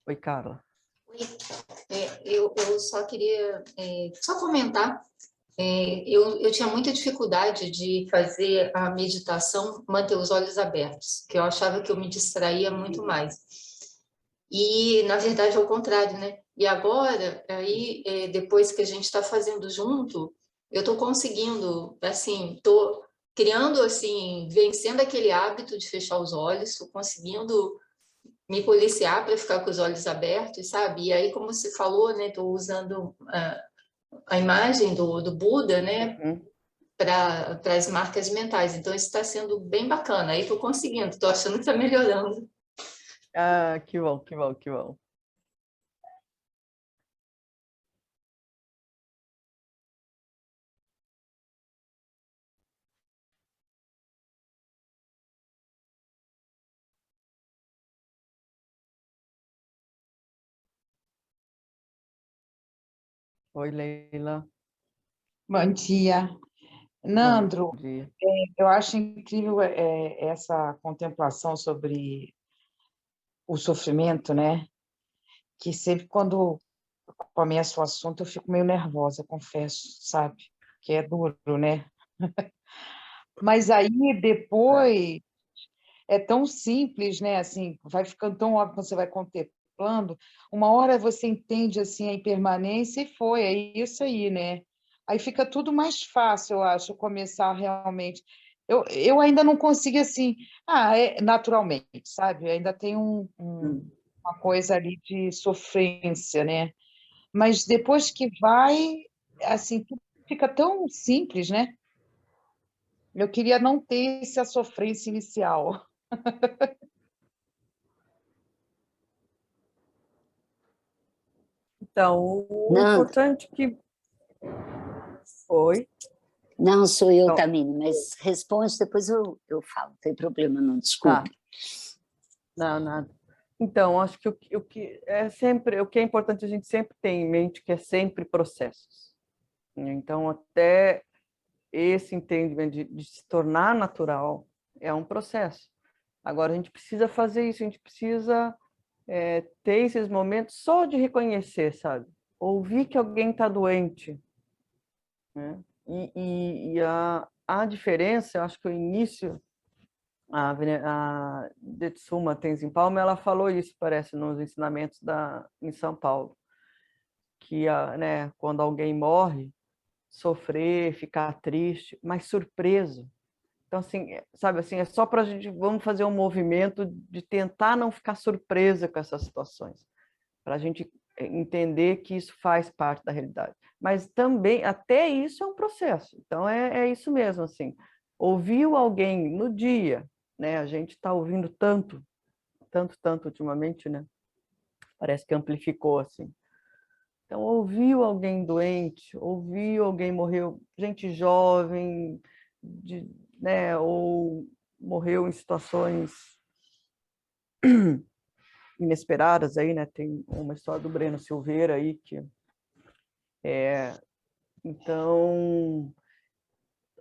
Oi, Carla. Oi, eu só queria só comentar. Eu tinha muita dificuldade de fazer a meditação, manter os olhos abertos, que eu achava que eu me distraía muito mais. E, na verdade, é o contrário, né? E agora, aí, depois que a gente está fazendo junto, eu estou conseguindo, assim, estou criando, assim, vencendo aquele hábito de fechar os olhos, estou conseguindo me policiar para ficar com os olhos abertos, sabe? E aí, como você falou, né, estou usando a imagem do Buda, né, Uhum. para as marcas mentais. Então, isso está sendo bem bacana. Aí, estou conseguindo, estou achando que está melhorando. Ah, que bom, que bom, que bom. Oi, Leila. Bom dia. Bom Nandro, dia. eu acho incrível essa contemplação sobre o sofrimento, né? Que sempre quando começa o assunto eu fico meio nervosa, confesso, sabe? Que é duro, né? Mas aí depois é tão simples, né? Assim, vai ficando tão óbvio quando você vai contemplando. Uma hora você entende assim a impermanência e foi, é isso aí, né? Aí fica tudo mais fácil, eu acho, começar realmente. Eu ainda não consigo assim, naturalmente, sabe? Ainda tem uma coisa ali de sofrência, né? Mas depois que vai, assim, tudo fica tão simples, né? Eu queria não ter essa sofrência inicial. Então, o Não, importante que foi... não sou eu, Então, Tamine, mas responde, depois eu falo, não tem problema não, tá, desculpe. não, nada. Então, acho que o que é importante a gente sempre ter em mente que é sempre processos. Então, até esse entendimento de se tornar natural é um processo. Agora, a gente precisa fazer isso, a gente precisa ter esses momentos só de reconhecer, sabe? Ouvir que alguém está doente, né? A diferença, eu acho que o início, a Detsuma Tenzin Palmo, ela falou isso, parece, nos ensinamentos em São Paulo, que né, quando alguém morre, sofrer, ficar triste, mas surpreso. Então, assim, sabe, assim, é só para a gente, vamos fazer um movimento de tentar não ficar surpresa com essas situações, para a gente entender que isso faz parte da realidade. Mas também, até isso é um processo. Então, é isso mesmo, assim. Ouviu alguém no dia, né? A gente está ouvindo tanto, tanto, tanto ultimamente, né? Parece que amplificou, assim. Então, ouviu alguém doente, ouviu alguém morreu, gente jovem, né, ou morreu em situações inesperadas aí, né? Tem uma história do Breno Silveira aí que então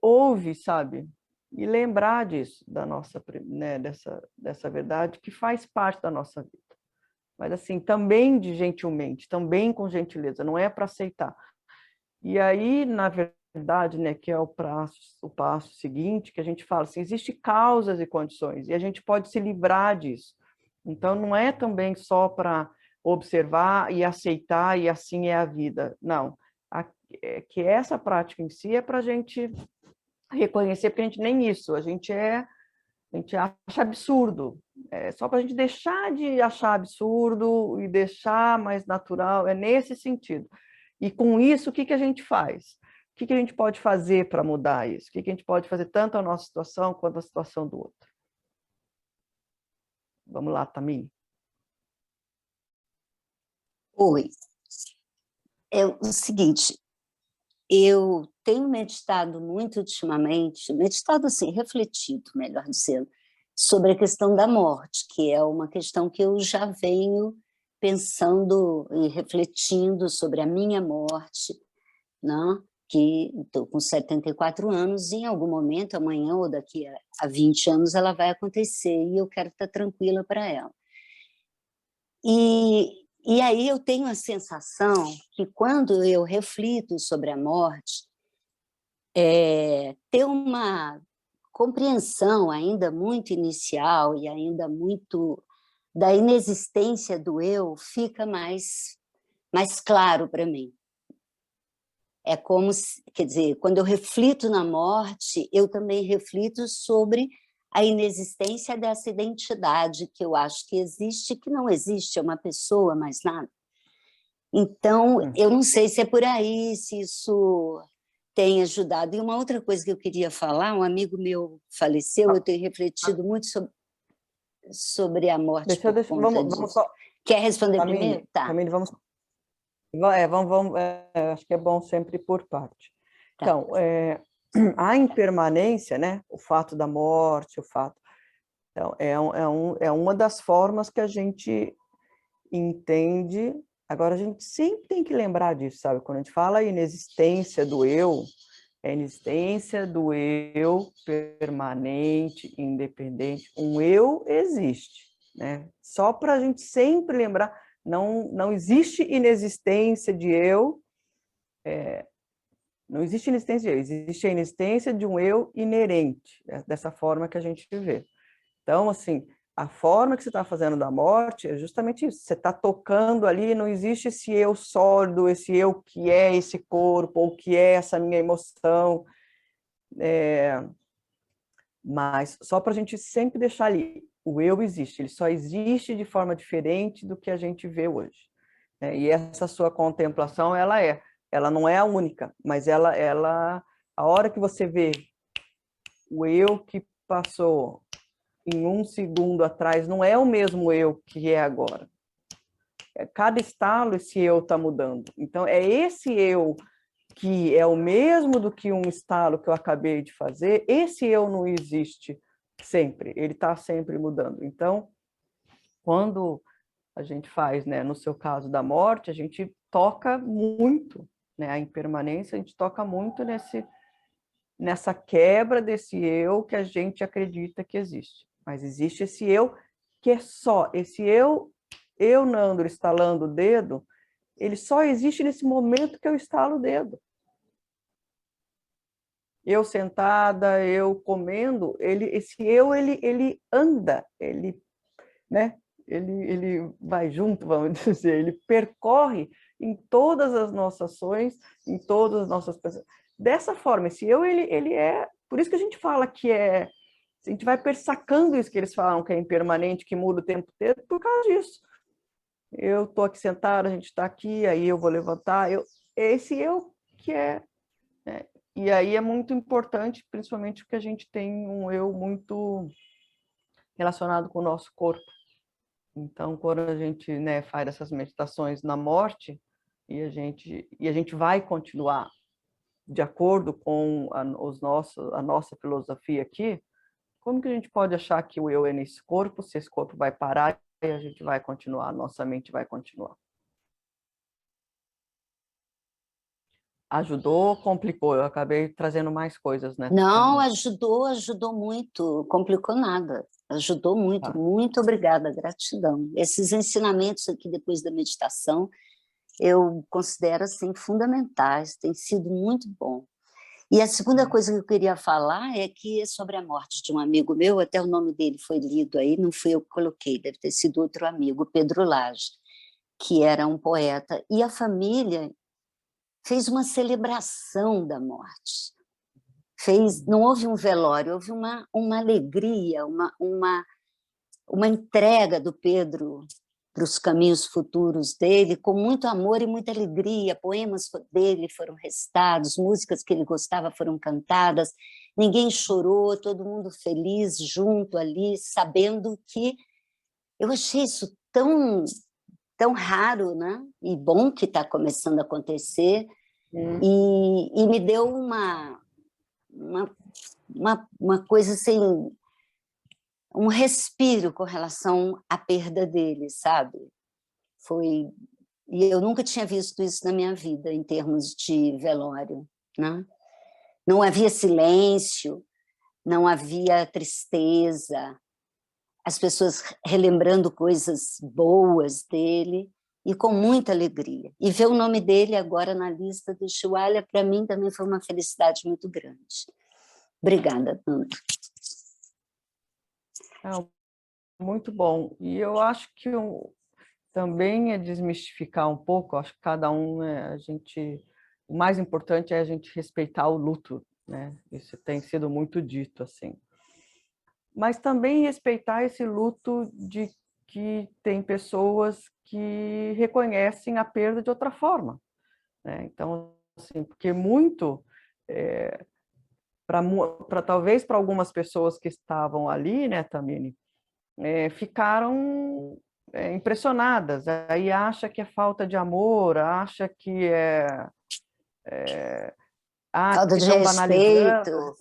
ouve, sabe? E lembrar disso, da nossa, né, dessa verdade que faz parte da nossa vida. Mas assim, também de gentilmente, também com gentileza, não é para aceitar. E aí, na verdade, né, que é o passo seguinte, que a gente fala assim, existem causas e condições, e a gente pode se livrar disso. Então, não é também só para observar e aceitar, e assim é a vida. Não. Que essa prática em si é para a gente reconhecer, porque a gente nem isso, a gente acha absurdo. É só para a gente deixar de achar absurdo e deixar mais natural, é nesse sentido. E com isso, o que a gente faz? O que a gente pode fazer para mudar isso? O que a gente pode fazer tanto a nossa situação quanto a situação do outro? Vamos lá, Tammy. Oi, é o seguinte, eu tenho meditado muito ultimamente, meditado assim, refletido, melhor dizendo, sobre a questão da morte, que é uma questão que eu já venho pensando e refletindo sobre a minha morte, né? Que estou com 74 anos e em algum momento, amanhã ou daqui a 20 anos, ela vai acontecer e eu quero estar tranquila para ela. E aí eu tenho a sensação que quando eu reflito sobre a morte, ter uma compreensão ainda muito inicial e ainda muito da inexistência do eu fica mais claro para mim. É como, quer dizer, quando eu reflito na morte, eu também reflito sobre a inexistência dessa identidade que eu acho que existe, que não existe, é uma pessoa, mais nada. Então, eu não sei se é por aí, se isso tem ajudado. E uma outra coisa que eu queria falar, um amigo meu faleceu, eu tenho refletido muito sobre a morte por conta disso. Vamos só... Quer responder primeiro? Tá. Camille, vamos... acho que é bom sempre por parte. Tá. Então, a impermanência, né? O fato da morte, o fato... Então, é uma das formas que a gente entende. Agora, a gente sempre tem que lembrar disso, sabe? Quando a gente fala a inexistência do eu, é a inexistência do eu permanente, independente. Um eu existe, né? Só para a gente sempre lembrar, não existe inexistência de eu, não existe inexistência de eu, existe a inexistência de um eu inerente, dessa forma que a gente vê. Então, assim, a forma que você está fazendo da morte é justamente isso. Você está tocando ali, não existe esse eu sólido, esse eu que é esse corpo, ou que é essa minha emoção. Mas só para a gente sempre deixar ali, o eu existe, ele só existe de forma diferente do que a gente vê hoje. E essa sua contemplação, ela não é a única, mas a hora que você vê o eu que passou em 1 segundo atrás, não é o mesmo eu que é agora. Cada estalo, esse eu está mudando. Então, é esse eu que é o mesmo do que um estalo que eu acabei de fazer, esse eu não existe sempre, ele está sempre mudando. Então, quando a gente faz, né, no seu caso da morte, a gente toca muito, né, a impermanência, a gente toca muito nessa quebra desse eu que a gente acredita que existe. Mas existe esse eu que é só, esse eu, Nandro, estalando o dedo, ele só existe nesse momento que eu estalo o dedo. Eu sentada, eu comendo, esse eu, ele anda, né? Ele vai junto, vamos dizer, ele percorre em todas as nossas ações, em todas as nossas pessoas. Dessa forma, esse eu, ele é... Por isso que a gente fala que a gente vai persacando isso que eles falam, que é impermanente, que muda o tempo inteiro, por causa disso. Eu estou aqui sentada, a gente está aqui, aí eu vou levantar. Esse eu que é... Né? E aí é muito importante, principalmente porque a gente tem um eu muito relacionado com o nosso corpo. Então, quando a gente, né, faz essas meditações na morte, e a gente vai continuar de acordo com a nossa filosofia aqui, como que a gente pode achar que o eu é nesse corpo, se esse corpo vai parar e a gente vai continuar, a nossa mente vai continuar? Ajudou, complicou? Eu acabei trazendo mais coisas, né? Não, ajudou muito, complicou nada. Ajudou muito, muito obrigada, gratidão. Esses ensinamentos aqui depois da meditação, eu considero assim fundamentais, tem sido muito bom. E a segunda coisa que eu queria falar é que é sobre a morte de um amigo meu, até o nome dele foi lido aí, não fui eu que coloquei, deve ter sido outro amigo, Pedro Lage, que era um poeta, e a família fez uma celebração da morte. Não houve um velório, houve uma alegria, uma entrega do Pedro para os caminhos futuros dele, com muito amor e muita alegria. Poemas dele foram recitados, músicas que ele gostava foram cantadas, ninguém chorou, todo mundo feliz junto ali, sabendo que... Eu achei isso tão raro, né? E bom que está começando a acontecer, e me deu uma coisa assim, um respiro com relação à perda dele, sabe? E eu nunca tinha visto isso na minha vida, em termos de velório, né? Não havia silêncio, não havia tristeza, as pessoas relembrando coisas boas dele, e com muita alegria. E ver o nome dele agora na lista do Ushuaia, para mim, também foi uma felicidade muito grande. Obrigada, Nando. Muito bom. E eu acho que também é desmistificar um pouco, acho que cada um, né, o mais importante é a gente respeitar o luto, né? Isso tem sido muito dito, assim. Mas também respeitar esse luto de que tem pessoas que reconhecem a perda de outra forma, né? Então, assim, porque muito, talvez para algumas pessoas que estavam ali, né, Thamine, ficaram impressionadas, aí acha que é falta de amor, acha que Falta que de estão respeito. banalizando,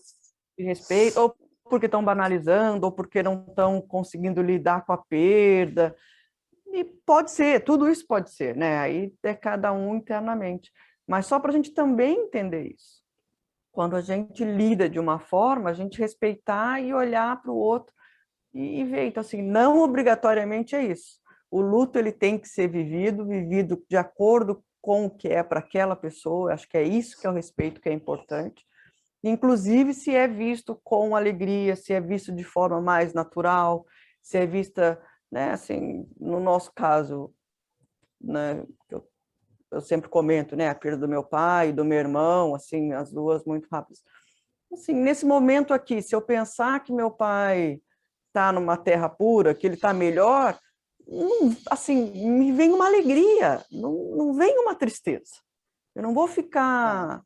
de respeito, ou porque estão banalizando, ou porque não estão conseguindo lidar com a perda. E pode ser, tudo isso pode ser, né? Aí é cada um internamente. Mas só para a gente também entender isso. Quando a gente lida de uma forma, a gente respeitar e olhar para o outro e ver. Então, assim, não obrigatoriamente é isso. O luto ele tem que ser vivido de acordo com o que é para aquela pessoa. Acho que é isso que é o respeito que é importante. Inclusive, se é visto com alegria, se é visto de forma mais natural, se é vista, né, assim, no nosso caso, né, eu sempre comento, né, a perda do meu pai e do meu irmão, assim, as duas muito rápidas. Assim, nesse momento aqui, se eu pensar que meu pai está numa terra pura, que ele está melhor, assim, me vem uma alegria, não vem uma tristeza. Eu não vou ficar...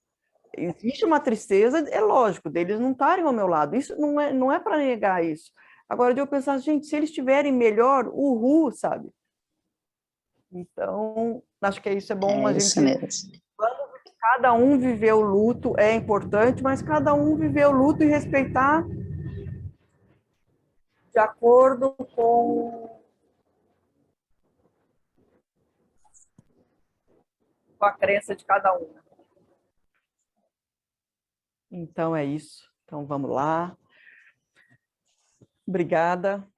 Existe uma tristeza, é lógico, deles não estarem ao meu lado. Isso não é para negar isso. Agora, de eu pensar, gente, se eles estiverem melhor, uhul, sabe? Então, acho que isso é bom a Isso gente... mesmo. Cada um viver o luto é importante, mas cada um viver o luto e respeitar de acordo com a crença de cada um. Então é isso. Então vamos lá. Obrigada.